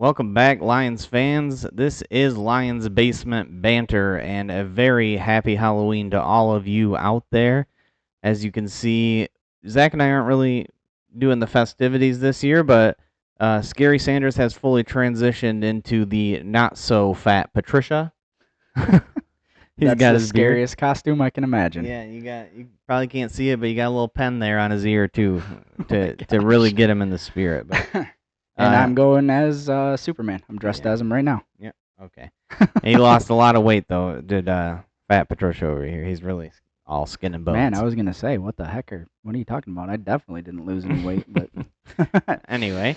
Welcome back, Lions fans. This is Lions Basement Banter, and a very happy Halloween to all of you out there. As you can see, Zach and I aren't really doing the festivities this year, but Scary Sanders has fully transitioned into the not so fat Patricia. He's That's got the his beard. scariest costume I can imagine. Yeah, you probably can't see it, but you got a little pen there on his ear too Oh to really get him in the spirit. But And I'm going as Superman. I'm dressed yeah. as him right now. Yeah. Okay. He lost a lot of weight though. Did Fat Patricia over here? He's really all skin and bones. Man, I was gonna say, what the heck what are you talking about? I definitely didn't lose any weight, but Anyway,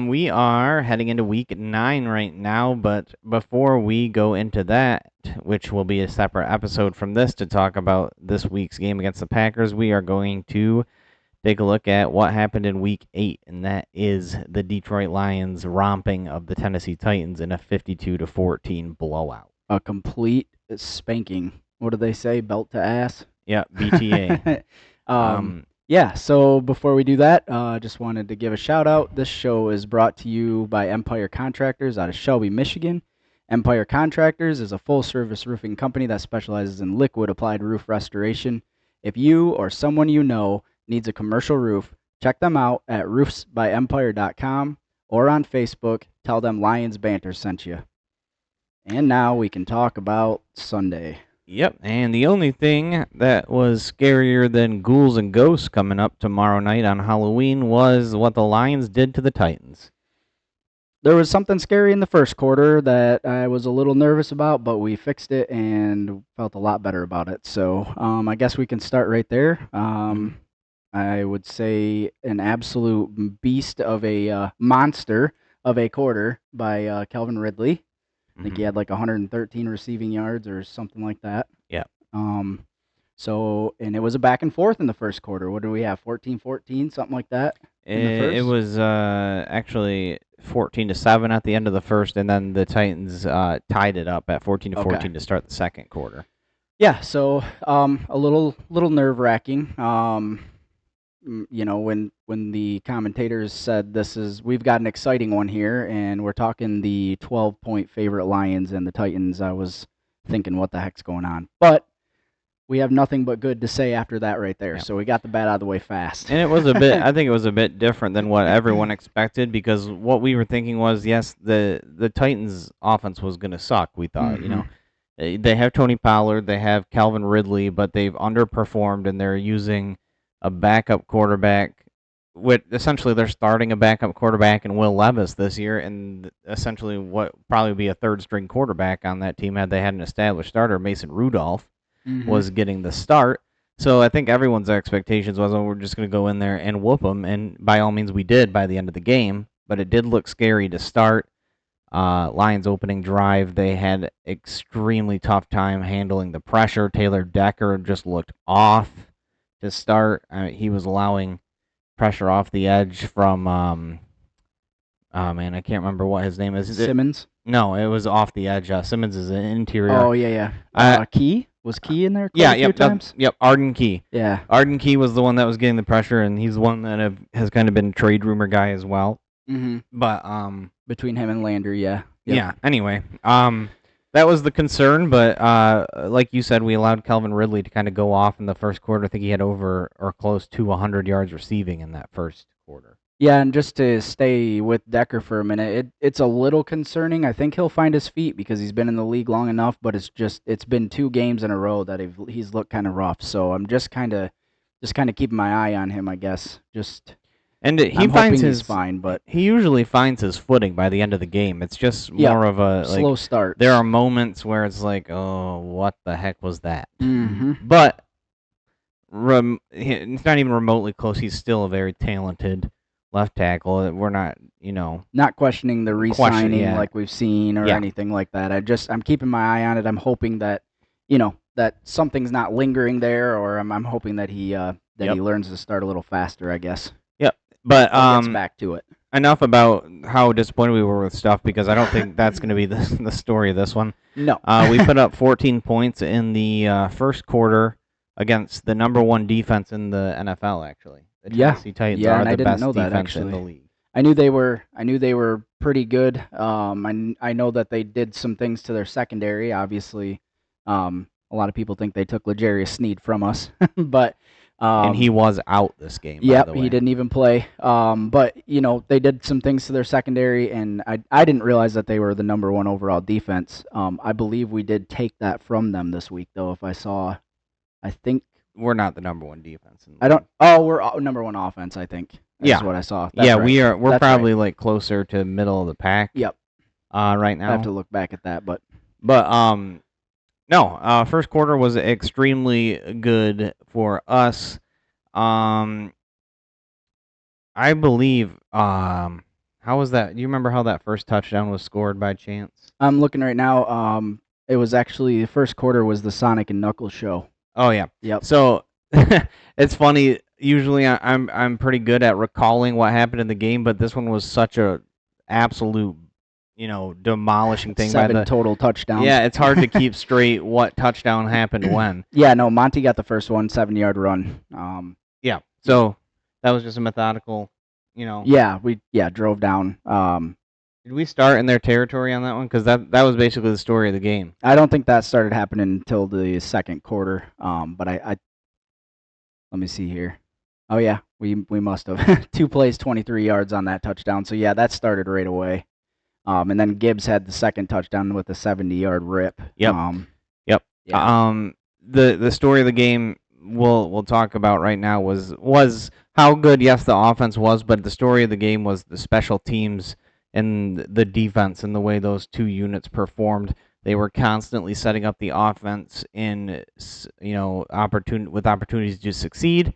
we are heading into week 9 right now, but before we go into that, which will be a separate episode from this to talk about this week's game against the Packers, we are going to take a look at what happened in week 8, and that is the Detroit Lions romping of the Tennessee Titans in a 52-14 blowout. A complete spanking. What do they say? Belt to ass? Yeah, BTA. Yeah, so before we do that, just wanted to give a shout out. This show is brought to you by Empire Contractors out of Shelby, Michigan. Empire Contractors is a full-service roofing company that specializes in liquid applied roof restoration. If you or someone you know needs a commercial roof, check them out at roofsbyempire.com or on Facebook. Tell them Lions Banter sent you. And now we can talk about Sunday. Yep, and the only thing that was scarier than ghouls and ghosts coming up tomorrow night on Halloween was what the Lions did to the Titans. There was something scary in the first quarter that I was a little nervous about, but we fixed it and felt a lot better about it. So I guess we can start right there. I would say an absolute beast of a monster of a quarter by Calvin Ridley. I think he had like 113 receiving yards or something like that. Yeah. So, and it was a back and forth in the first quarter. What do we have? 14-14, something like that? It was actually 14-7 at the end of the first, and then the Titans tied it up at 14-14 to start the second quarter. Yeah, so a little nerve wracking. You know, when the commentators said we've got an exciting one here, and we're talking the 12-point favorite Lions and the Titans, I was thinking, what the heck's going on? But we have nothing but good to say after that right there. Yeah. So we got the bad out of the way fast. And it was a bit, I think it was a bit different than what everyone expected, because what we were thinking was, yes, the Titans offense was going to suck, we thought, you know. They have Tony Pollard, they have Calvin Ridley, but they've underperformed, and they're using a backup quarterback. Essentially, they're starting a backup quarterback in Will Levis this year, and essentially what probably be a third-string quarterback on that team had they had an established starter, Mason Rudolph, was getting the start. So I think everyone's expectations was, oh, we're just going to go in there and whoop them, and by all means we did by the end of the game, but it did look scary to start. Lions opening drive, they had extremely tough time handling the pressure. Taylor Decker just looked off to start. He was allowing pressure off the edge from, oh man, I can't remember what his name is. Simmons? No, it was off the edge. Simmons is an interior. Oh, yeah. Key? Was Key in there a few times? Yep, Arden Key. Yeah. Arden Key was the one that was getting the pressure, and he's the one that has kind of been a trade rumor guy as well. But between him and Landry, yeah. Yep. Yeah, anyway, that was the concern, but like you said, we allowed Calvin Ridley to kind of go off in the first quarter. I think he had over or close to 100 yards receiving in that first quarter. Yeah, and just to stay with Decker for a minute, it's a little concerning. I think he'll find his feet because he's been in the league long enough, but it's been 2 games in a row that he's looked kind of rough. So I'm just kind of keeping my eye on him, I guess. And he finds his fine, but he usually finds his footing by the end of the game. It's just more of a slow start. There are moments where it's like, oh, what the heck was that? But it's not even remotely close. He's still a very talented left tackle. We're not, not questioning the re-signing like we've seen or anything like that. I'm keeping my eye on it. I'm hoping that, that something's not lingering there, or I'm hoping that he he learns to start a little faster, I guess. Yep. But gets back to it. Enough about how disappointed we were with stuff, because I don't think that's going to be the story of this one. No. We put up 14 points in the first quarter against the number 1 defense in the NFL, actually. The Tennessee Titans are the best defense in the league. I knew they were pretty good. I know that they did some things to their secondary. Obviously, a lot of people think they took L'Jarius Sneed from us, but And he was out this game, by yep, the he way. didn't even play. But they did some things to their secondary, and I didn't realize that they were the number one overall defense. I believe we did take that from them this week, though. I think We're not the number one defense. I don't. Oh, we're number one offense. I think. That's Yeah. what I saw. That's Yeah, right. we are. We're That's probably right. like closer to middle of the pack. Yep. Right I have now. to look back at that, but No. First quarter was extremely good for us. I believe. How was that? Do you remember how that first touchdown was scored by chance? I'm looking right now. It was actually the first quarter was the Sonic and Knuckles show. Oh yeah. Yep. So it's funny. Usually I'm pretty good at recalling what happened in the game, but this one was such a absolute demolishing thing by 7 the total touchdowns. Yeah, it's hard to keep straight what touchdown happened when. Yeah, no, Monty got the first one, 7-yard run. Yeah. So that was just a methodical, Yeah, we drove down. Did we start in their territory on that one? Because that was basically the story of the game. I don't think that started happening until the second quarter. But I let me see here. Oh yeah, we must have 2 plays, 23 yards on that touchdown. So yeah, that started right away. And then Gibbs had the second touchdown with a 70-yard rip. Yep. Yep. Yeah. The story of the game we'll talk about right now was how good, yes, the offense was, but the story of the game was the special teams and the defense and the way those two units performed. They were constantly setting up the offense in opportunities to succeed.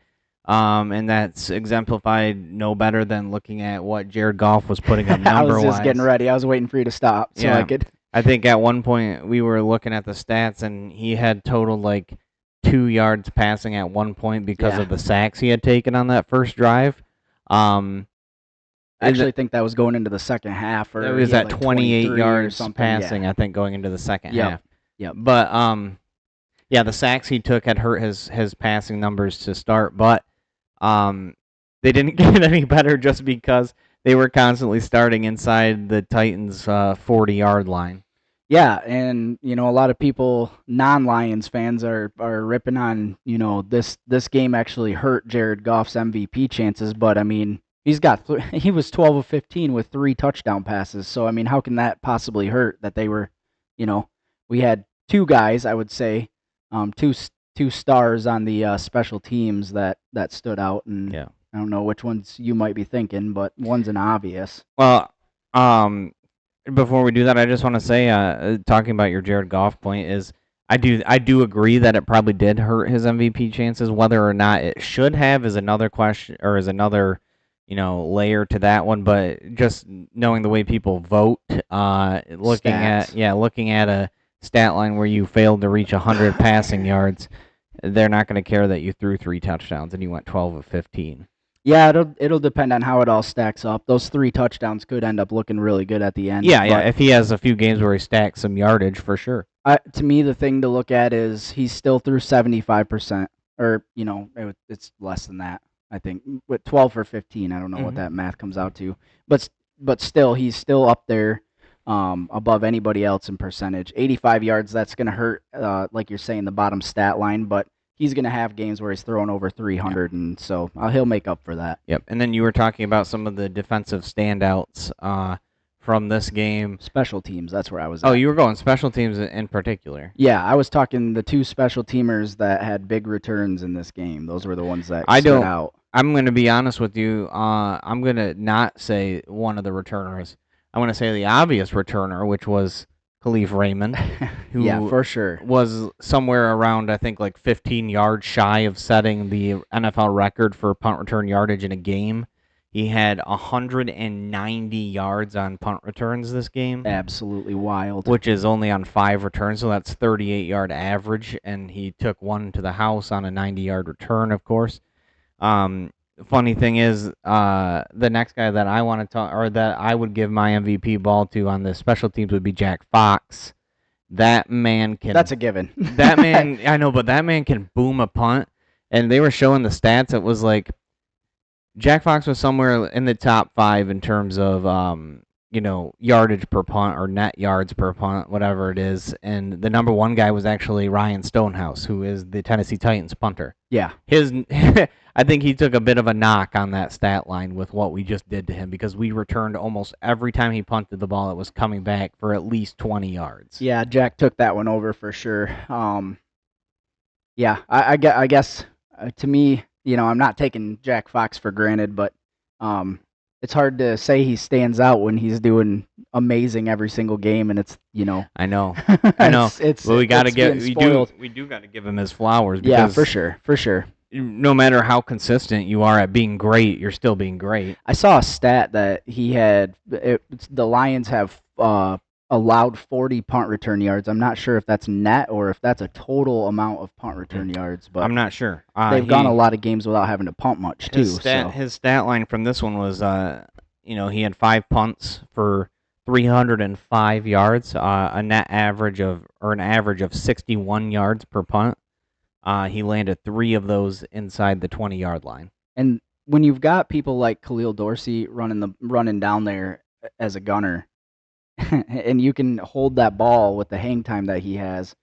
And that's exemplified no better than looking at what Jared Goff was putting up number-wise. I was just getting ready. I was waiting for you to stop so I could. I think at one point we were looking at the stats, and he had totaled like 2 yards passing at one point because of the sacks he had taken on that first drive. I actually think that was going into the second half. It was at 28 yards passing, I think, going into the second half. Yep. But the sacks he took had hurt his passing numbers to start, but they didn't get any better just because they were constantly starting inside the Titans' 40-yard line. Yeah, and a lot of people, non-Lions fans, are ripping on this game actually hurt Jared Goff's MVP chances, but I mean he was 12 of 15 with 3 touchdown passes, so I mean how can that possibly hurt that they were, we had 2 guys, I would say, two stars on the special teams that stood out, and yeah. I don't know which ones you might be thinking, but one's an obvious. Well, before we do that, I just want to say, talking about your Jared Goff point, is I do agree that it probably did hurt his MVP chances. Whether or not it should have is another question, or is another layer to that one. But just knowing the way people vote, looking at a stat line where you failed to reach 100 passing yards, they're not going to care that you threw 3 touchdowns and you went 12 of 15. Yeah, it'll depend on how it all stacks up. Those 3 touchdowns could end up looking really good at the end. Yeah. If he has a few games where he stacks some yardage, for sure. To me, the thing to look at is he still threw 75%, or it's less than that. I think with 12 for 15. I don't know what that math comes out to, but still, he's still up there, above anybody else in percentage. 85 yards. That's gonna hurt, like you're saying, the bottom stat line, but he's going to have games where he's throwing over 300, and so he'll make up for that. Yep. And then you were talking about some of the defensive standouts from this game. Special teams, that's where I was at. Oh, you were going special teams in particular. Yeah, I was talking the 2 special teamers that had big returns in this game. Those were the ones that stood out. I'm going to be honest with you. I'm going to not say one of the returners. I'm going to say the obvious returner, which was Khalif Raymond, who yeah, for sure was somewhere around, I think, like 15 yards shy of setting the NFL record for punt return yardage in a game. He had 190 yards on punt returns this game. Absolutely wild. Which is only on 5 returns, so that's 38-yard average, and he took one to the house on a 90-yard return, of course. Funny thing is, the next guy that I want to talk, or that I would give my MVP ball to on the special teams, would be Jack Fox. That man can. That's a given. That man, I know, but that man can boom a punt. And they were showing the stats. It was like Jack Fox was somewhere in the top 5 in terms of yardage per punt or net yards per punt, whatever it is. And the number one guy was actually Ryan Stonehouse, who is the Tennessee Titans punter. Yeah. I think he took a bit of a knock on that stat line with what we just did to him because we returned almost every time he punted the ball, it was coming back for at least 20 yards. Yeah, Jack took that one over for sure. Yeah, I guess to me, I'm not taking Jack Fox for granted, but it's hard to say he stands out when he's doing amazing every single game, and it's I know. Well, we got to we do got to give him his flowers. Because yeah, for sure. No matter how consistent you are at being great, you're still being great. I saw a stat that he had. The Lions have allowed 40 punt return yards. I'm not sure if that's net or if that's a total amount of punt return yards. But I'm not sure. They've gone a lot of games without having to punt much too. His stat line from this one was, he had 5 punts for 305 yards, an average of 61 yards per punt. He landed 3 of those inside the 20-yard line. And when you've got people like Khalil Dorsey running down there as a gunner, and you can hold that ball with the hang time that he has,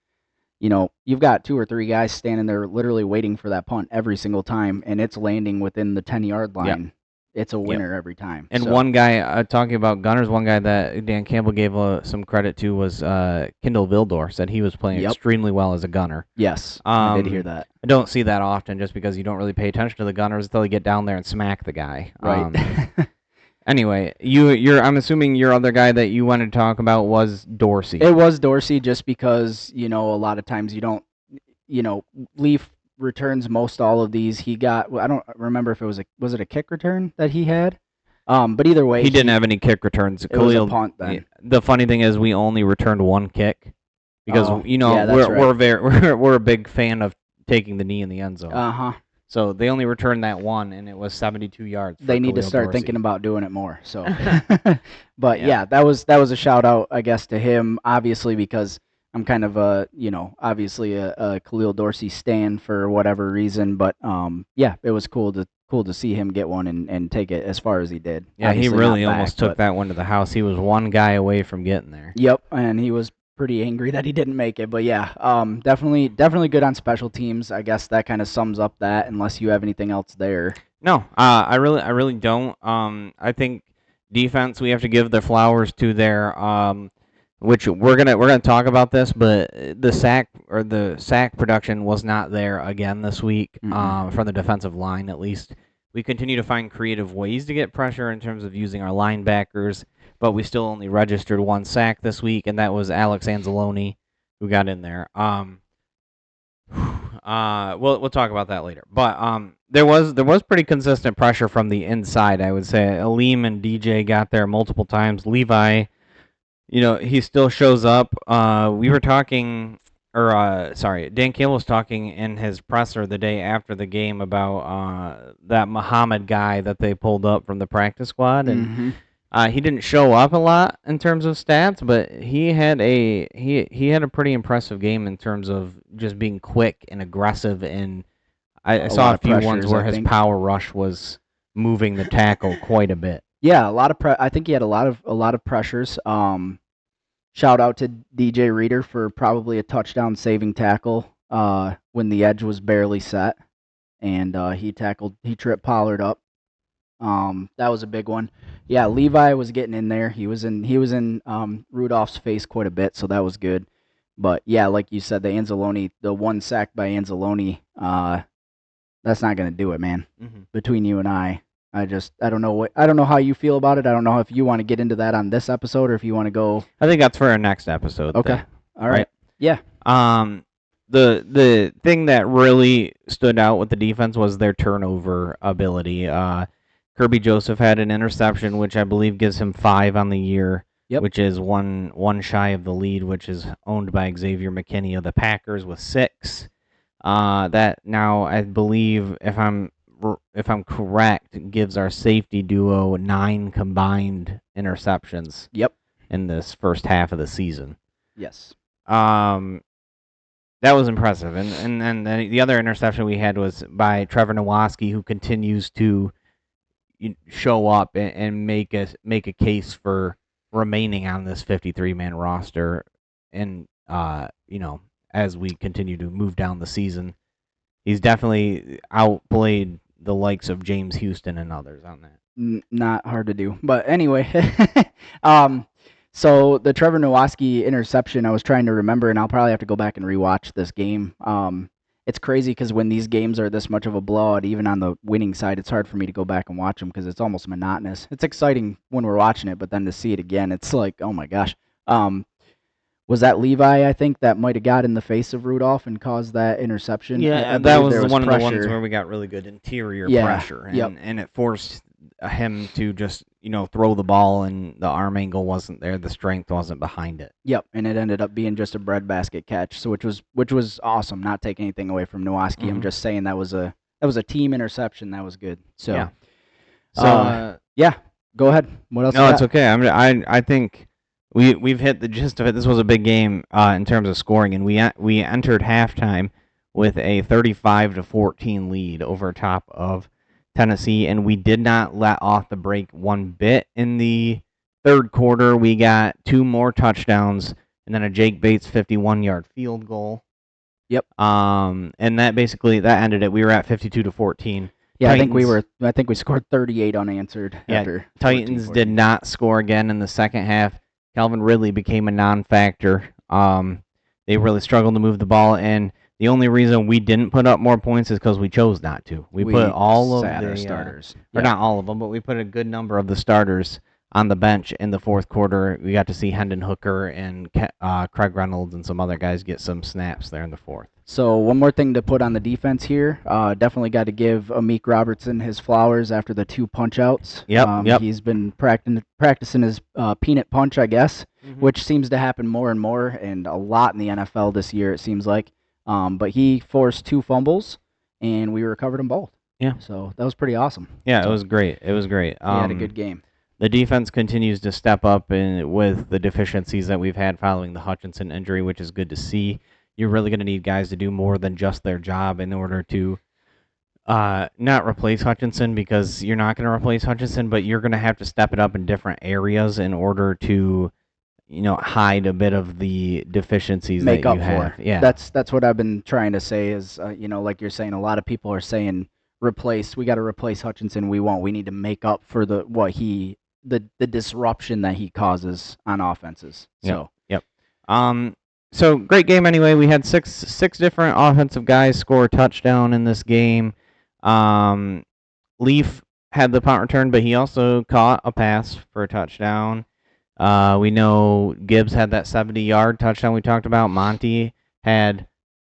you've got 2 or 3 guys standing there literally waiting for that punt every single time, and it's landing within the 10-yard line. Yep. It's a winner every time. And one guy, talking about gunners, one guy that Dan Campbell gave some credit to was Kindle Vildor, said he was playing extremely well as a gunner. Yes, I did hear that. I don't see that often just because you don't really pay attention to the gunners until you get down there and smack the guy. Right. Anyway, I'm assuming your other guy that you wanted to talk about was Dorsey. It was Dorsey just because, a lot of times you don't, Leaf returns most all of these. He got, I don't remember if was it a kick return that he had? But either way, he didn't have any kick returns. It was a punt then. The funny thing is we only returned 1 kick because we're a big fan of taking the knee in the end zone. Uh-huh. So they only returned that 1, and it was 72 yards. They need to start thinking about doing it more. So, but yeah, that was a shout out, I guess, to him. Obviously, because I'm kind of obviously a Khalil Dorsey stan for whatever reason. But yeah, it was cool to see him get one and take it as far as he did. Yeah, obviously he really almost took that one to the house. He was 1 guy away from getting there. Yep, and he was pretty angry that he didn't make it, but yeah, definitely good on special teams. I guess that kind of sums up that, unless you have anything else there. No, I really don't. I think defense, we have to give the flowers to their which we're gonna talk about this, but the sack production was not there again this week. From the defensive line, at least. We continue to find creative ways to get pressure in terms of using our linebackers, but we still only registered 1 sack this week, and that was Alex Anzalone who got in there. We'll talk about that later. But there was pretty consistent pressure from the inside, I would say. Aleem and DJ got there multiple times. Levi, he still shows up. We were talking, Dan Campbell was talking in his presser the day after the game about that Muhammad guy that they pulled up from the practice squad, and he didn't show up a lot in terms of stats, but he had a pretty impressive game in terms of just being quick and aggressive, and I saw a few ones where his power rush was moving the tackle quite a bit. Yeah, a lot of I think he had a lot of pressures. Shout out to DJ Reader for probably a touchdown saving tackle when the edge was barely set, and he tripped Pollard up. That was a big one. Yeah, Levi was getting in there. He was in Rudolph's face quite a bit, so that was good. But yeah, like you said, the 1 sack by Anzalone, that's not gonna do it, man. Between you and I don't know how you feel about it. I don't know if you want to get into that on this episode or if you want to go. I think that's for our next episode. Okay. All right. Yeah. The thing that really stood out with the defense was their turnover ability. Kirby Joseph had an interception, which I believe gives him 5 on the year, which is one shy of the lead, which is owned by Xavier McKinney of the Packers with 6. That now, I believe, if I'm correct, gives our safety duo 9 combined interceptions. Yep. In this first half of the season. Yes. That was impressive, and the other interception we had was by Trevor Nowaski, who continues to show up and make a case for remaining on this 53-man roster, and as we continue to move down the season, he's definitely outplayed the likes of James Houston and others on that. Not hard to do. But anyway, so the Trevor Nowatzki interception, I was trying to remember, and I'll probably have to go back and rewatch this game. It's crazy because when these games are this much of a blowout, even on the winning side, it's hard for me to go back and watch them because it's almost monotonous. It's exciting when we're watching it, but then to see it again, it's like, oh my gosh. Was that Levi, I think, that might have got in the face of Rudolph and caused that interception? Yeah, that was one of the ones where we got really good interior pressure, and it forced him to just throw the ball, and the arm angle wasn't there, the strength wasn't behind it. Yep, and it ended up being just a breadbasket catch, so which was awesome. Not taking anything away from Nowatzki, I'm just saying that was a team interception. That was good. So yeah. Yeah, go ahead. What else? No, it's okay. I think we've hit the gist of it. This was a big game in terms of scoring, and we entered halftime with a 35-14 lead over top of Tennessee, and we did not let off the brake one bit. In the third quarter, we got 2 more touchdowns and then a Jake Bates 51-yard field goal. Yep. And that ended it. We were at 52-14. Yeah, Titans, I think we scored 38 unanswered. Yeah, after Titans did not score again in the second half. Calvin Ridley became a non-factor. They really struggled to move the ball, and the only reason we didn't put up more points is because we chose not to. We put all of the starters, or not all of them, but we put a good number of the starters on the bench in the fourth quarter. We got to see Hendon Hooker and Craig Reynolds and some other guys get some snaps there in the fourth. So one more thing to put on the defense here. Definitely got to give Amik Robertson his flowers after the 2 punch-outs. Yep. He's been practicing his peanut punch, I guess, which seems to happen more and more and a lot in the NFL this year, it seems like. But he forced 2 fumbles, and we recovered them both. Yeah. So that was pretty awesome. Yeah, it was great. It was great. He had a good game. The defense continues to step up with the deficiencies that we've had following the Hutchinson injury, which is good to see. You're really going to need guys to do more than just their job in order to not replace Hutchinson, because you're not going to replace Hutchinson, but you're going to have to step it up in different areas in order to hide a bit of the deficiencies Make that up you have. for. Yeah, that's what I've been trying to say is, like you're saying, a lot of people are saying we got to replace Hutchinson. We won't. We need to make up for the disruption that he causes on offenses. So Yep. So great game anyway. We had six different offensive guys score a touchdown in this game. Leaf had the punt return, but he also caught a pass for a touchdown. We know Gibbs had that 70-yard touchdown we talked about. Monty had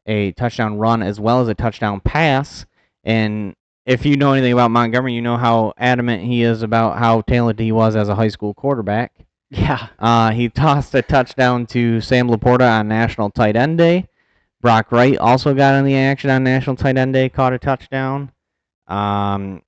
a touchdown run as well as a touchdown pass. And if you know anything about Montgomery, you know how adamant he is about how talented he was as a high school quarterback. Yeah. He tossed a touchdown to Sam Laporta on National Tight End Day. Brock Wright also got in the action on National Tight End Day, caught a touchdown. And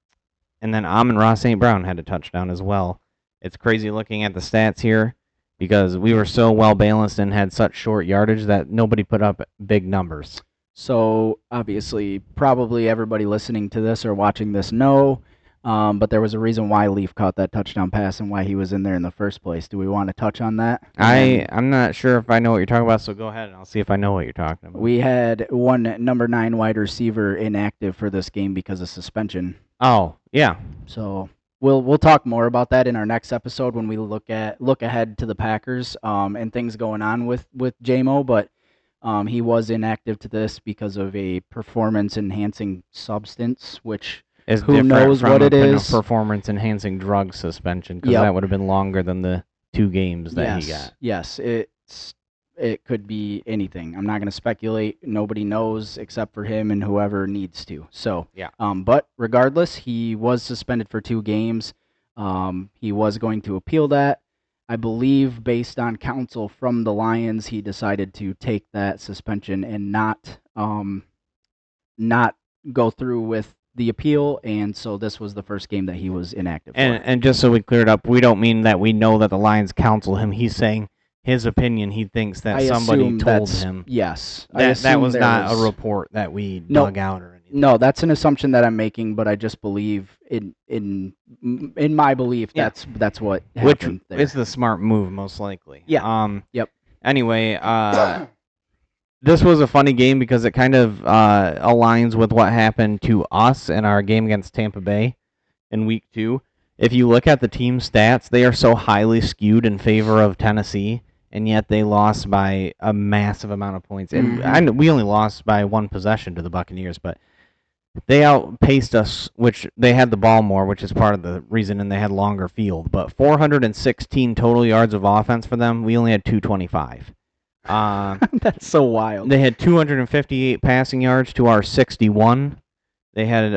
then Amon-Ra St. Brown had a touchdown as well. It's crazy looking at the stats here because we were so well balanced and had such short yardage that nobody put up big numbers. So obviously, probably everybody listening to this or watching this know, but there was a reason why Leaf caught that touchdown pass and why he was in there in the first place. Do we want to touch on that? I'm not sure if I know what you're talking about, so go ahead and I'll see if I know what you're talking about. We had one number 9 wide receiver inactive for this game because of suspension. Oh, yeah. So we'll talk more about that in our next episode when we look ahead to the Packers and things going on with JMO, but he was inactive to this because of a performance-enhancing substance, which is who knows what it is. Performance-enhancing drug suspension, because that would have been longer than the 2 games that he got. Yes, it could be anything. I'm not going to speculate. Nobody knows except for him and whoever needs to. So, yeah. But regardless, he was suspended for 2 games. He was going to appeal that. I believe, based on counsel from the Lions, he decided to take that suspension and not go through with the appeal, and so this was the first game that he was inactive for. And just so we clear it up, we don't mean that we know that the Lions counsel him. He's saying his opinion. He thinks that somebody told him. Yes. That was not a report that we dug out or anything. anything. No, that's an assumption that I'm making, but I just believe in my belief Yeah. that's what Which happened there. is the smart move, most likely. Yeah. Yep. Anyway, this was a funny game because it kind of aligns with what happened to us in our game against Tampa Bay in Week 2. If you look at the team stats, they are so highly skewed in favor of Tennessee, and yet they lost by a massive amount of points. And we only lost by one possession to the Buccaneers, but they outpaced us, which they had the ball more, which is part of the reason, and they had longer field. But 416 total yards of offense for them, we only had 225. That's so wild. They had 258 passing yards to our 61. They had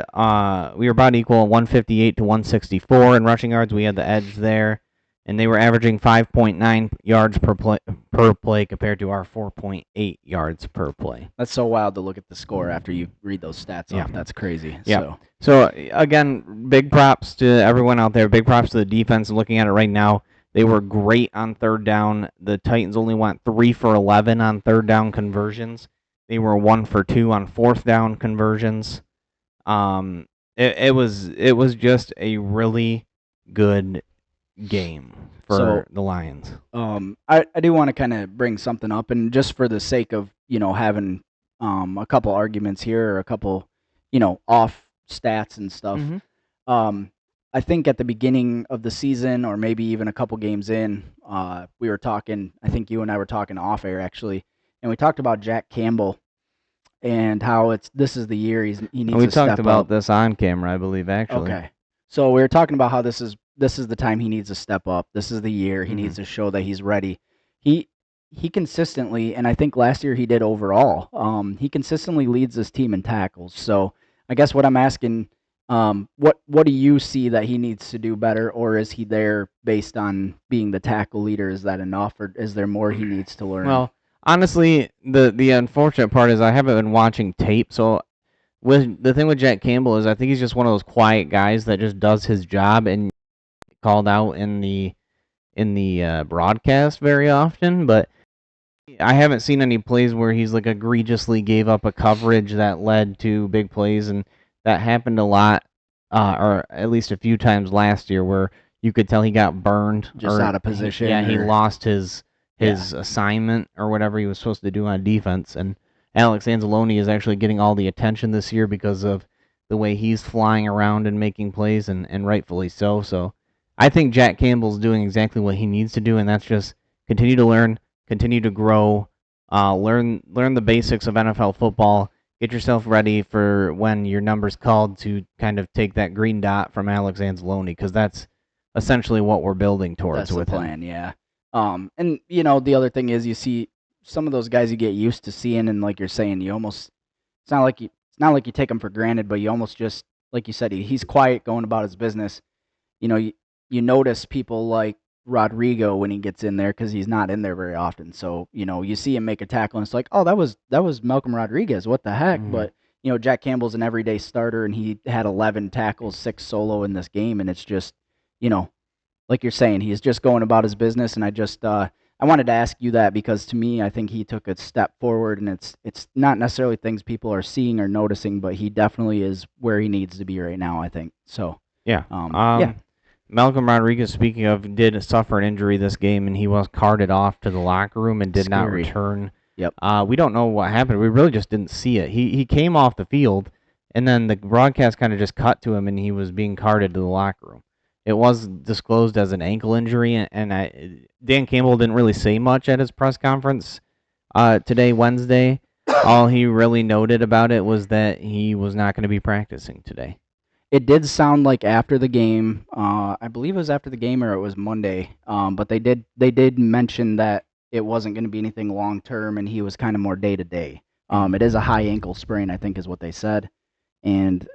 we were about equal, 158 to 164 in rushing yards. We had the edge there, and they were averaging 5.9 yards per play compared to our 4.8 yards per play. That's so wild to look at the score after you read those stats off. That's crazy. Yeah. So again, big props to everyone out there. Big props to the defense. Looking at it right now, they were great on third down. The Titans only went 3 for 11 on third down conversions. They were 1 for 2 on fourth down conversions. It was just a really good game for the Lions. I do want to kind of bring something up, and just for the sake of having a couple arguments here or a couple off stats and stuff. I think at the beginning of the season, or maybe even a couple games in, we were talking. I think you and I were talking off air actually, and we talked about Jack Campbell and how this is the year he needs We to step talked about up. this on camera, I believe, actually. Okay, so we were talking about how this is the time he needs to step up. This is the year he needs to show that he's ready. He consistently, and I think last year he did overall. He consistently leads this team in tackles. So I guess what I'm asking. What do you see that he needs to do better, or is he there based on being the tackle leader? Is that enough, or is there more he needs to learn? Well, honestly, the unfortunate part is I haven't been watching tape. So the thing with Jack Campbell is I think he's just one of those quiet guys that just does his job and called out in the broadcast very often. But I haven't seen any plays where he's like egregiously gave up a coverage that led to big plays, and that happened a lot, or at least a few times last year, where you could tell he got burned. Just out of position. He lost his assignment or whatever he was supposed to do on defense. And Alex Anzalone is actually getting all the attention this year because of the way he's flying around and making plays, and rightfully so. So I think Jack Campbell's doing exactly what he needs to do, and that's just continue to learn, continue to grow, learn the basics of NFL football. Get yourself ready for when your number's called to kind of take that green dot from Alex Anzalone, because that's essentially what we're building towards That's with the plan, yeah. And the other thing is you see some of those guys you get used to seeing, and like you're saying, it's not like you take them for granted, but you almost just, like you said, he's quiet going about his business. You notice people like Rodrigo when he gets in there, because he's not in there very often. So you see him make a tackle, and it's like, oh, that was Malcolm Rodriguez. What the heck? But Jack Campbell's an everyday starter, and he had 11 tackles, 6 solo in this game, and it's just like you're saying, he's just going about his business. And I wanted to ask you that because to me, I think he took a step forward, and it's not necessarily things people are seeing or noticing, but he definitely is where he needs to be right now, I think. So yeah. Yeah. Malcolm Rodriguez, speaking of, did suffer an injury this game, and he was carted off to the locker room and did not Scary. return. Yep. We don't know what happened. We really just didn't see it. He came off the field, and then the broadcast kind of just cut to him, and he was being carted to the locker room. It was disclosed as an ankle injury, and Dan Campbell didn't really say much at his press conference today, Wednesday. All he really noted about it was that he was not going to be practicing today. It did sound like after the game, I believe it was after the game or it was Monday, but they did mention that it wasn't going to be anything long term, and he was kind of more day to day. It is a high ankle sprain, I think, is what they said, and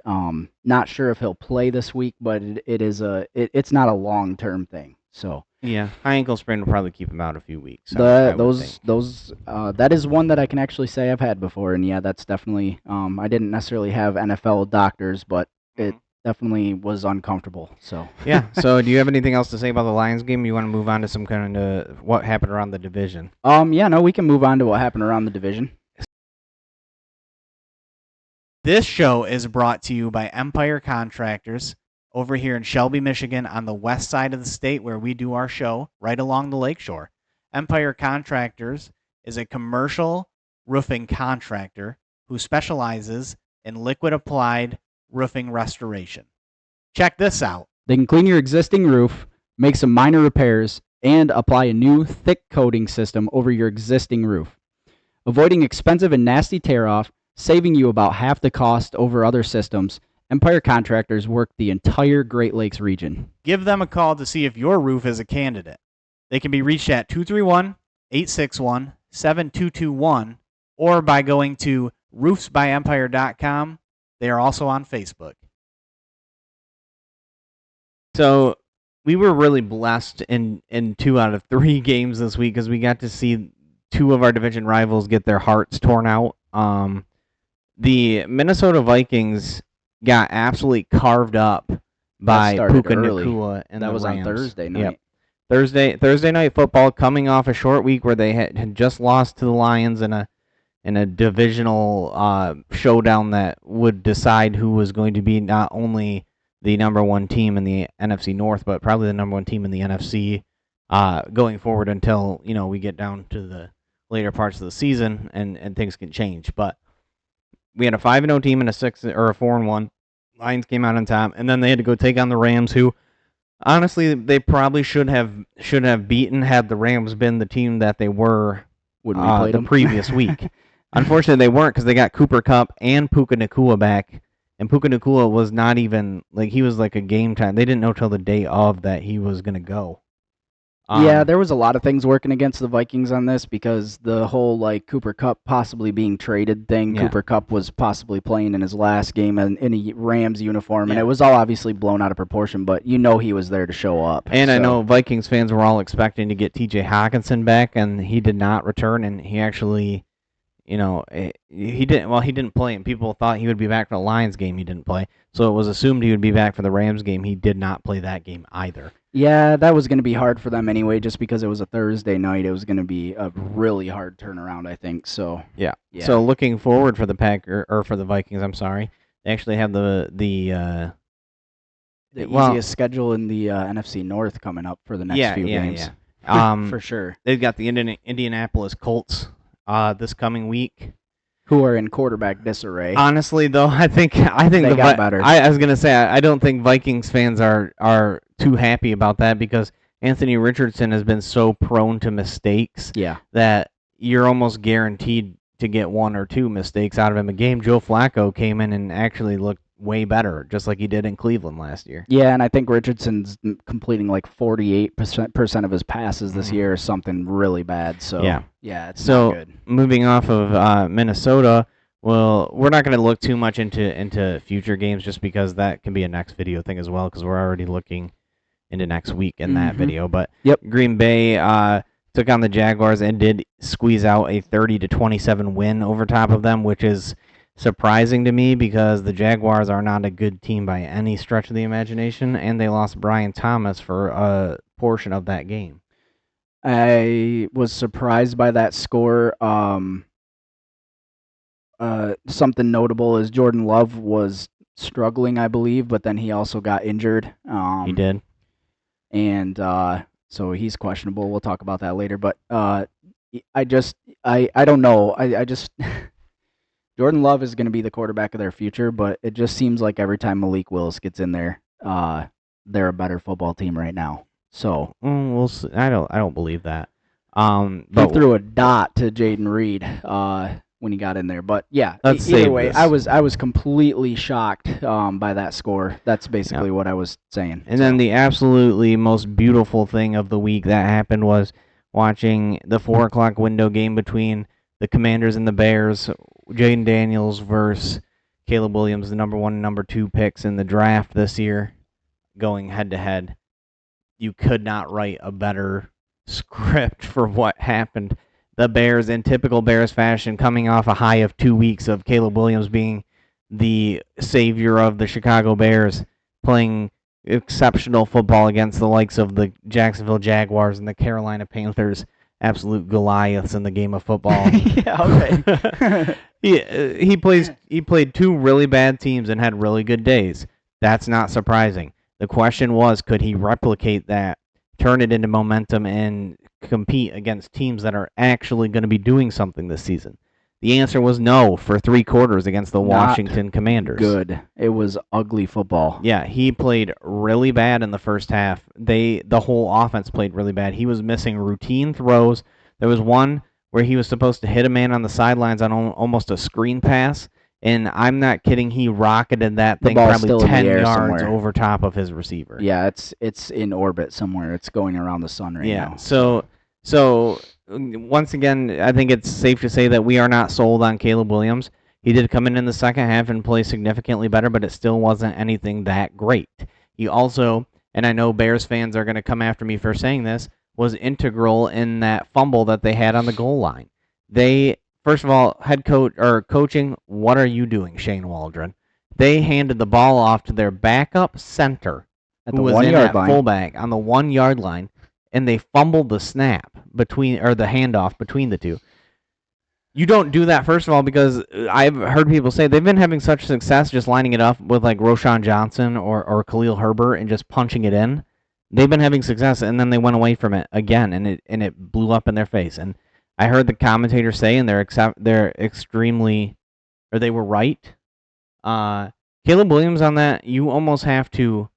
not sure if he'll play this week, but it's not a long term thing. So yeah, high ankle sprain will probably keep him out a few weeks. That is one that I can actually say I've had before, and yeah, that's definitely. I didn't necessarily have NFL doctors, but it definitely was uncomfortable. So yeah. So do you have anything else to say about the Lions game? You want to move on to some kind of what happened around the division? Yeah, no, we can move on to what happened around the division. This show is brought to you by Empire Contractors over here in Shelby, Michigan, on the west side of the state where we do our show, right along the lakeshore. Empire Contractors is a commercial roofing contractor who specializes in liquid applied roofing restoration. Check this out. They can clean your existing roof, make some minor repairs, and apply a new thick coating system over your existing roof, avoiding expensive and nasty tear-off, saving you about half the cost over other systems. Empire Contractors work the entire Great Lakes region. Give them a call to see if your roof is a candidate. They can be reached at 231-861-7221 or by going to roofsbyempire.com. They are also on Facebook. So we were really blessed in 2 out of 3 games this week because we got to see 2 of our division rivals get their hearts torn out. The Minnesota Vikings got absolutely carved up by Puka Nacua and that the was Rams. on Thursday night. Yep. Thursday night football, coming off a short week where they had just lost to the Lions in a divisional showdown that would decide who was going to be not only the number 1 team in the NFC North, but probably the number 1 team in the NFC going forward until we get down to the later parts of the season and things can change. But we had a 5-0 team and a 4-1. Lions came out on top, and then they had to go take on the Rams, who honestly they probably should have beaten had the Rams been the team that they were the previous week. Unfortunately, they weren't because they got Cooper Kupp and Puka Nacua back, and Puka Nacua was not even he was like a game time. They didn't know till the day of that he was gonna go. Yeah, there was a lot of things working against the Vikings on this because the whole Cooper Kupp possibly being traded thing. Yeah. Cooper Kupp was possibly playing in his last game in a Rams uniform, and it was all obviously blown out of proportion. But he was there to show up. And I know Vikings fans were all expecting to get T.J. Hawkinson back, and he did not return. And he actually, he didn't. Well, he didn't play, and people thought he would be back for the Lions game. He didn't play, so it was assumed he would be back for the Rams game. He did not play that game either. Yeah, that was going to be hard for them anyway, just because it was a Thursday night. It was going to be a really hard turnaround, I think. So yeah. So looking forward for the for the Vikings. I'm sorry, they actually have the easiest schedule in the NFC North coming up for the next few games. Yeah. For sure. They've got the Indianapolis Colts this coming week, who are in quarterback disarray. Honestly, though, I think they got better. I was gonna say I don't think Vikings fans are too happy about that because Anthony Richardson has been so prone to mistakes that you're almost guaranteed to get 1 or 2 mistakes out of him a game. Joe Flacco came in and actually looked way better, just like he did in Cleveland last year. Yeah, and I think Richardson's completing 48% of his passes this year or something really bad. So yeah, it's not good. Moving off of Minnesota, well, we're not going to look too much into future games just because that can be a next video thing as well because we're already looking into next week in that video. But Green Bay took on the Jaguars and did squeeze out a 30-27 win over top of them, which is surprising to me because the Jaguars are not a good team by any stretch of the imagination, and they lost Brian Thomas for a portion of that game. I was surprised by that score. Something notable is Jordan Love was struggling, I believe, but then he also got injured. He did. And so he's questionable. We'll talk about that later. But I don't know. I just Jordan Love is going to be the quarterback of their future, but it just seems like every time Malik Willis gets in there, they're a better football team right now. So we'll see. I don't believe that. But threw a dot to Jaden Reed when he got in there. But yeah, either way, I was completely shocked by that score. That's basically what I was saying. And then the absolutely most beautiful thing of the week that happened was watching the 4:00 window game between the Commanders and the Bears. Jaden Daniels versus Caleb Williams, the number 1 and number 2 picks in the draft this year, going head to head. You could not write a better script for what happened. The Bears, in typical Bears fashion, coming off a high of 2 weeks of Caleb Williams being the savior of the Chicago Bears, playing exceptional football against the likes of the Jacksonville Jaguars and the Carolina Panthers, absolute Goliaths in the game of football. Yeah, okay. He played two really bad teams and had really good days. That's not surprising. The question was, could he replicate that, turn it into momentum, and compete against teams that are actually going to be doing something this season? The answer was no for 3 quarters against the Not Washington Commanders. Good. It was ugly football. Yeah, he played really bad in the first half. The whole offense played really bad. He was missing routine throws. There was one where he was supposed to hit a man on the sidelines on almost a screen pass, and I'm not kidding, he rocketed that The thing ball's probably still in the 10 air yards somewhere. over top of his receiver. Yeah, it's in orbit somewhere. It's going around the sun right Yeah. now. So once again, I think it's safe to say that we are not sold on Caleb Williams. He did come in the second half and play significantly better, but it still wasn't anything that great. He also, and I know Bears fans are going to come after me for saying this, was integral in that fumble that they had on the goal line. They, first of all, head coach or coaching, what are you doing, Shane Waldron? They handed the ball off to their backup center, At who the was 1 in yard at line. fullback on the 1 yard line, and they fumbled the snap between, or the handoff between the two. You don't do that, first of all, because I've heard people say they've been having such success just lining it up with like Roshan Johnson or Khalil Herbert and just punching it in. They've been having success, and then they went away from it again, and it blew up in their face. And I heard the commentators say, and they're extremely, or they were right. Caleb Williams on that, you almost have to.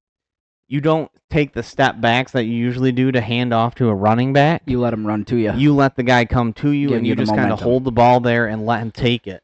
You don't take the step backs that you usually do to hand off to a running back. You let him run to you. You let the guy come to you, Give and you you the just kind of momentum. hold the ball there and let him take it.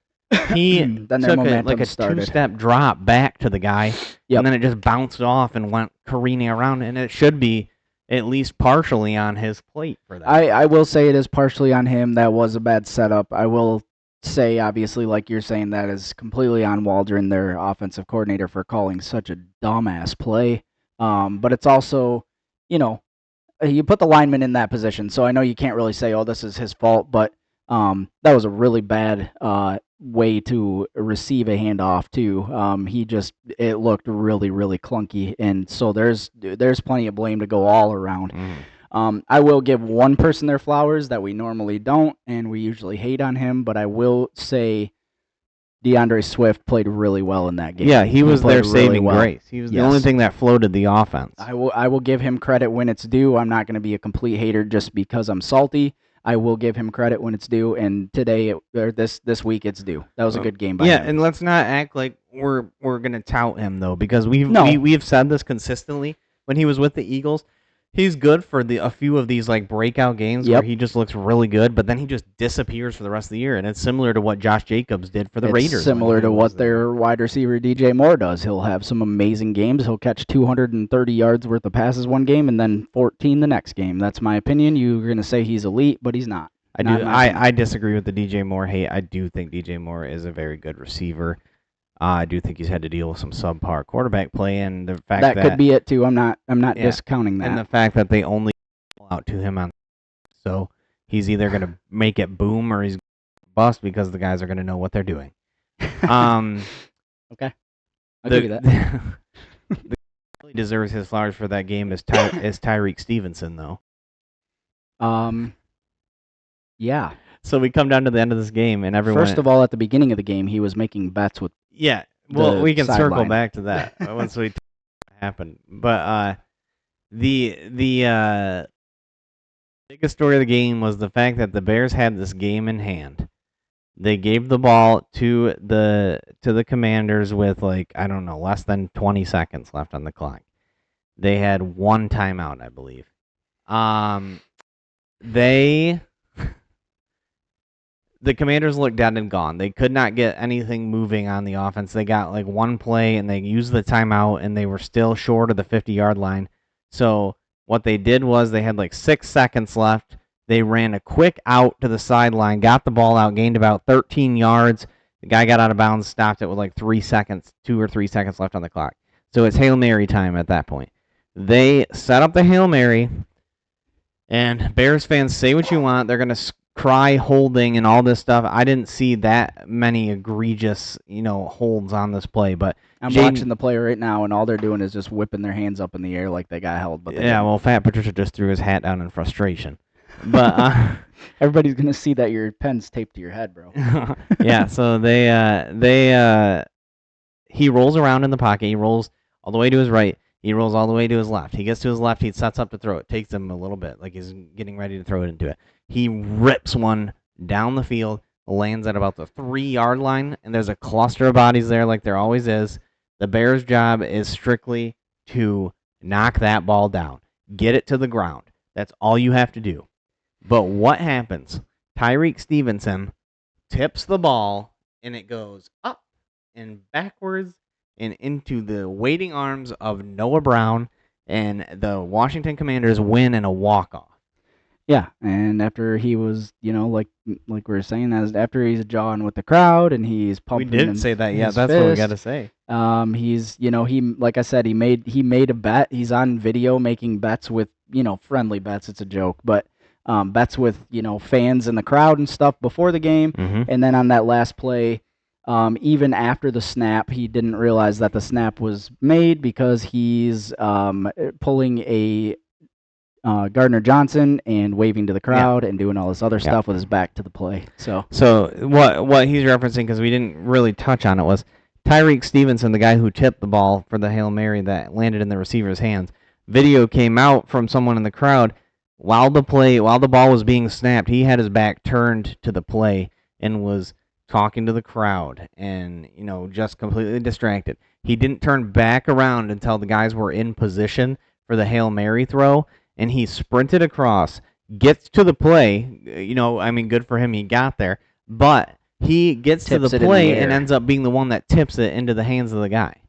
He Then their took it momentum like a started. two-step drop back to the guy, Yep. and then it just bounced off and went careening around, and it should be at least partially on his plate for that. I will say it is partially on him. That was a bad setup. I will say, obviously, like you're saying, that is completely on Waldron, their offensive coordinator, for calling such a dumbass play. But it's also, you put the lineman in that position, so I know you can't really say, oh, this is his fault, but that was a really bad way to receive a handoff too. It looked really, really clunky, and so there's plenty of blame to go all around. I will give one person their flowers that we normally don't, and we usually hate on him, but I will say DeAndre Swift played really well in that game. Yeah, he was their played really saving well. grace. He was the Yes. only thing that floated the offense. I will give him credit when it's due. I'm not going to be a complete hater just because I'm salty. I will give him credit when it's due, and today or this week it's due. That was a good game by Yeah, him. and let's not act like we're gonna tout him though, because we have said this consistently. When he was with the Eagles, he's good for a few of these like breakout games where Yep. he just looks really good, but then he just disappears for the rest of the year, and it's similar to what Josh Jacobs did for the Raiders. It's similar when to he was what there. their wide receiver DJ Moore does. He'll have some amazing games. He'll catch 230 yards worth of passes one game and then 14 the next game. That's my opinion. You're going to say he's elite, but he's not. Not in my opinion. I disagree with the DJ Moore hate. I do think DJ Moore is a very good receiver. I do think he's had to deal with some subpar quarterback play, and the fact that could be it too. I'm not Yeah. discounting that. and the fact that they only out to him on, so he's either going to make it boom or he's bust, because the guys are going to know what they're doing. Okay. I'll give you that. The really deserves his flowers for that game is Tyreek Stevenson, though. Yeah. So we come down to the end of this game, and everyone. First of all, at the beginning of the game, he was making bets with. Yeah, well, the we can circle sideline. back to that once we happen. But the biggest story of the game was the fact that the Bears had this game in hand. They gave the ball to the Commanders with less than 20 seconds left on the clock. They had one timeout, I believe. The Commanders looked dead and gone. They could not get anything moving on the offense. They got one play, and they used the timeout, and they were still short of the 50-yard line. So what they did was they had 6 seconds left. They ran a quick out to the sideline, got the ball out, gained about 13 yards. The guy got out of bounds, stopped it with 2 or 3 seconds left on the clock. So it's Hail Mary time at that point. They set up the Hail Mary, and Bears fans, say what you want. They're going to cry holding and all this stuff. I didn't see that many egregious, holds on this play, but I'm watching the play right now, and all they're doing is just whipping their hands up in the air like they got held. But well, Fat Patricia just threw his hat down in frustration. But Everybody's gonna see that your pen's taped to your head, bro. yeah, so he rolls around in the pocket. He rolls all the way to his right. He rolls all the way to his left. He gets to his left. He sets up to throw it. Takes him a little bit, like he's getting ready to throw it into it. He rips one down the field, lands at about the 3-yard line, and there's a cluster of bodies there, like there always is. The Bears' job is strictly to knock that ball down, get it to the ground. That's all you have to do. But what happens? Tyreek Stevenson tips the ball, and it goes up and backwards and into the waiting arms of Noah Brown, and the Washington Commanders win in a walk-off. Yeah, and after he was, like we were saying, after he's jawing with the crowd and he's We pumping. didn't say that yet. his That's what we fist, got to say. He's, he, like I said, he made a bet. He's on video making bets with, friendly bets. It's a joke, but bets with, fans in the crowd and stuff before the game. Mm-hmm. And then on that last play, even after the snap, he didn't realize that the snap was made because he's pulling a Gardner Johnson and waving to the crowd and doing all this other stuff with his back to the play. So what he's referencing, because we didn't really touch on it, was Tyreek Stevenson, the guy who tipped the ball for the Hail Mary that landed in the receiver's hands. Video came out from someone in the crowd while the ball was being snapped. He had his back turned to the play and was talking to the crowd and just completely distracted. He didn't turn back around until the guys were in position for the Hail Mary throw, and he sprinted across, gets to the play. Good for him, he got there, but he gets to the play and ends up being the one that tips it into the hands of the guy.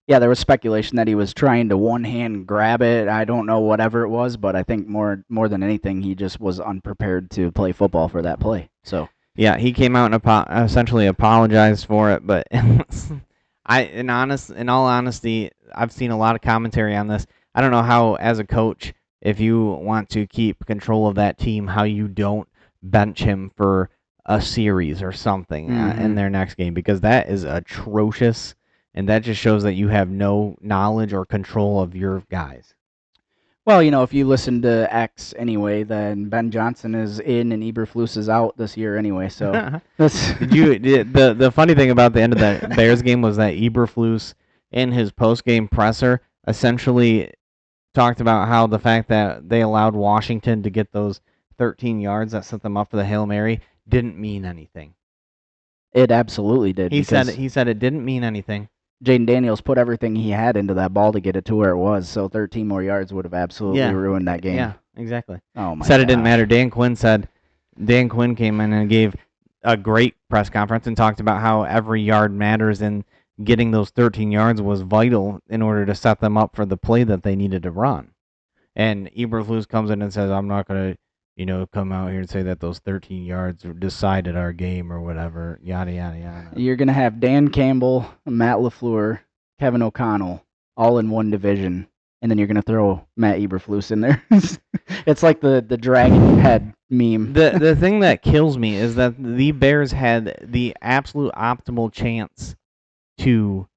Yeah, there was speculation that he was trying to one-hand grab it. I don't know whatever it was, but I think more than anything, he just was unprepared to play football for that play. So yeah, he came out and essentially apologized for it, but in all honesty, I've seen a lot of commentary on this. I don't know how, as a coach, if you want to keep control of that team, how you don't bench him for a series or something in their next game, because that is atrocious, and that just shows that you have no knowledge or control of your guys. Well, if you listen to X anyway, then Ben Johnson is in and Eberflus is out this year anyway. So the funny thing about the end of the Bears game was that Eberflus, in his post-game presser, essentially talked about how the fact that they allowed Washington to get those 13 yards that set them up for the Hail Mary didn't mean anything. It absolutely did. He said it didn't mean anything. Jaden Daniels put everything he had into that ball to get it to where it was, so 13 more yards would have absolutely ruined that game. Yeah, exactly. Oh my! Said it didn't matter. Dan Quinn came in and gave a great press conference and talked about how every yard matters, and getting those 13 yards was vital in order to set them up for the play that they needed to run. And Eberflus comes in and says, "I'm not going to, come out here and say that those 13 yards decided our game or whatever, yada, yada, yada." You're going to have Dan Campbell, Matt LaFleur, Kevin O'Connell all in one division, and then you're going to throw Matt Eberflus in there. It's like the dragon head meme. The thing that kills me is that the Bears had the absolute optimal chance to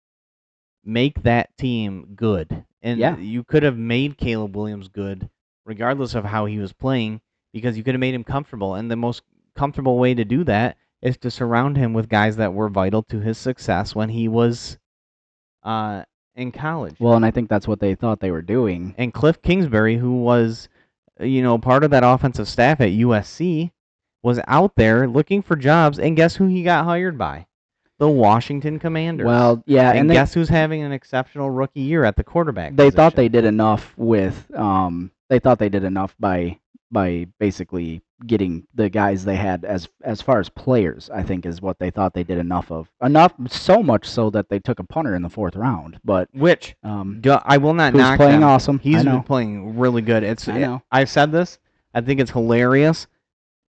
make that team good. And you could have made Caleb Williams good regardless of how he was playing, because you could have made him comfortable. And the most comfortable way to do that is to surround him with guys that were vital to his success when he was in college. Well, and I think that's what they thought they were doing. And Cliff Kingsbury, who was, part of that offensive staff at USC, was out there looking for jobs, and guess who he got hired by? The Washington Commanders. Well, yeah, and guess who's having an exceptional rookie year at the quarterback They position? thought they did enough with they thought they did enough by basically getting the guys they had as far as players, I think, is what they thought they did enough of. Enough, so much so that they took a punter in the 4th round. But which I will not who's knock playing them. awesome. He's been playing really good. I know. I've said this. I think it's hilarious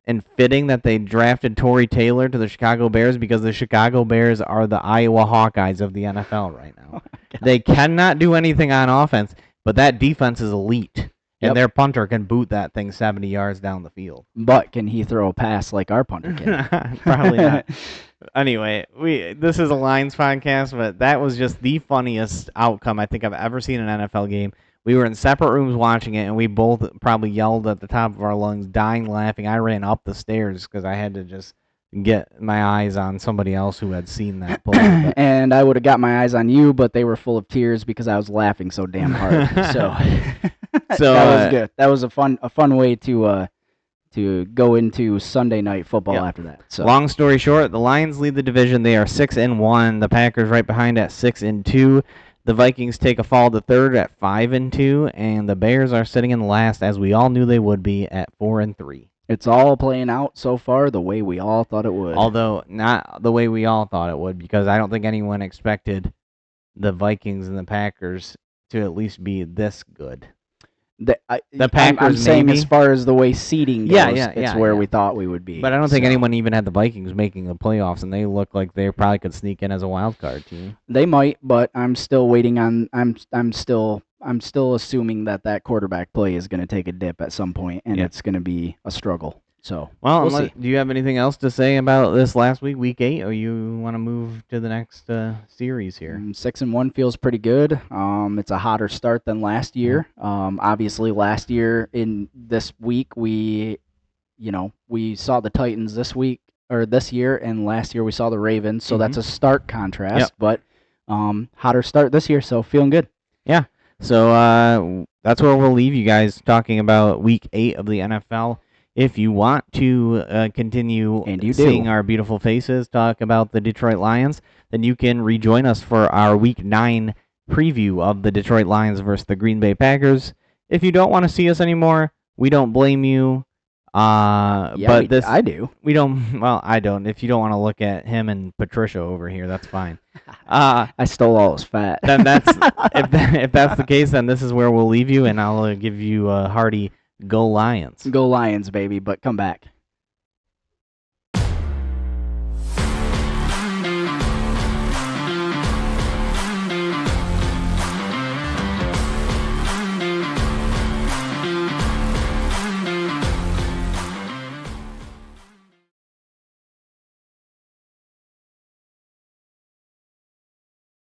and fitting that they drafted Torrey Taylor to the Chicago Bears, because the Chicago Bears are the Iowa Hawkeyes of the NFL right now. They cannot do anything on offense, but that defense is elite. And their punter can boot that thing 70 yards down the field. But can he throw a pass like our punter can? Probably not. Anyway, this is a Lions podcast, but that was just the funniest outcome I think I've ever seen in an NFL game. We were in separate rooms watching it, and we both probably yelled at the top of our lungs, dying laughing. I ran up the stairs because I had to just get my eyes on somebody else who had seen that play. But And I would have got my eyes on you, but they were full of tears because I was laughing so damn hard. So, So, that was good. That was a fun way to go into Sunday night football Yep. after that. So long story short, the Lions lead the division. They are 6-1. The Packers right behind at 6-2. The Vikings take a fall to third at 5-2, and the Bears are sitting in last, as we all knew they would be, at 4-3. it's all playing out so far the way we all thought it would. Although not the way we all thought it would, because I don't think anyone expected the Vikings and the Packers to at least be this good. The The I'm Packers, saying maybe. as far as the way seeding goes, Yeah, it's where yeah. we thought we would be. But I don't think So, anyone even had the Vikings making the playoffs, and they look like they probably could sneak in as a wild card team. They might, but I'm still waiting on. I'm still assuming that quarterback play is going to take a dip at some point, and Yeah. it's going to be a struggle. So Well, we'll see. do you have anything else to say about this last week, week 8, or you want to move to the next series here? 6-1 feels pretty good. It's a hotter start than last year. Obviously, last year in this week we saw the Titans this week or this year, and last year we saw the Ravens. So that's a stark contrast. Yep. But hotter start this year, so feeling good. So that's where we'll leave you guys talking about week 8 of the NFL. If you want to continue And you seeing do. our beautiful faces talk about the Detroit Lions, then you can rejoin us for our week 9 preview of the Detroit Lions versus the Green Bay Packers. If you don't want to see us anymore, we don't blame you. But I do. we don't. Well, I don't. If you don't want to look at him and Patricia over here, that's fine. I stole all his fat. Then if that's the case, then this is where we'll leave you, and I'll give you a hearty go Lions. Go Lions, baby, but come back.